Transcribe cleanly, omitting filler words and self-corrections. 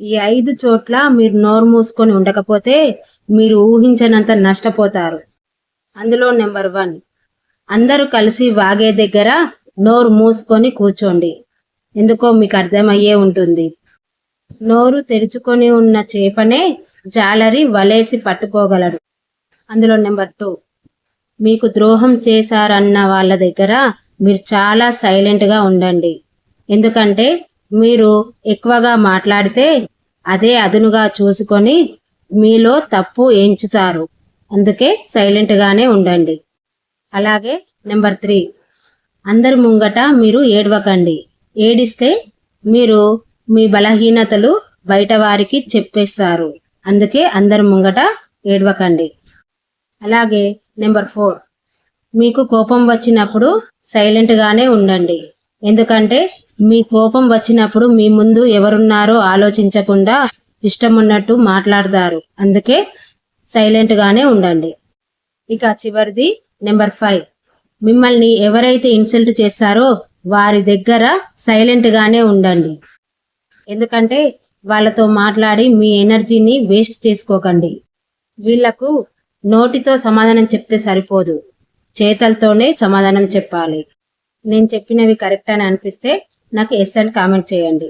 ఈ 5 చోట్ల మీరు నోరు మూసుకొని ఉండకపోతే మీరు ఊహించనంత నష్టపోతారు. అందులో నెంబర్ 1, అందరూ కలిసి వాగే దగ్గర నోరు మూసుకొని కూర్చోండి. ఎందుకో మీకు అర్థమయ్యే ఉంటుంది. నోరు తెరుచుకొని ఉన్న చేపనే జాలరి వలేసి పట్టుకోగలడు. అందులో నెంబర్ 2, మీకు ద్రోహం చేశారన్న వాళ్ళ దగ్గర మీరు చాలా సైలెంట్గా ఉండండి. ఎందుకంటే మీరు ఎక్కువగా మాట్లాడితే అదే అదునుగా చూసుకొని మీలో తప్పు ఎంచుతారు. అందుకే సైలెంట్గానే ఉండండి. అలాగే నెంబర్ 3, అందరి ముంగట మీరు ఏడవకండి. ఏడిస్తే మీరు మీ బలహీనతలు బయట వారికి చెప్పేస్తారు. అందుకే అందరి ముంగట ఏడవకండి. అలాగే నెంబర్ 4, మీకు కోపం వచ్చినప్పుడు సైలెంట్గానే ఉండండి. ఎందుకంటే మీ కోపం వచ్చినప్పుడు మీ ముందు ఎవరున్నారో ఆలోచించకుండా ఇష్టమున్నట్టు మాట్లాడతారు. అందుకే సైలెంట్గానే ఉండండి. ఇక చివరిది నెంబర్ 5, మిమ్మల్ని ఎవరైతే ఇన్సల్ట్ చేస్తారో వారి దగ్గర సైలెంట్గానే ఉండండి. ఎందుకంటే వాళ్ళతో మాట్లాడి మీ ఎనర్జీని వేస్ట్ చేసుకోకండి. వీళ్లకు నోటితో సమాధానం చెప్తే సరిపోదు, చేతలతోనే సమాధానం చెప్పాలి. నేను చెప్పినవి కరెక్ట్ అని అనిపిస్తే నాకు ఎస్ అని కామెంట్ చేయండి.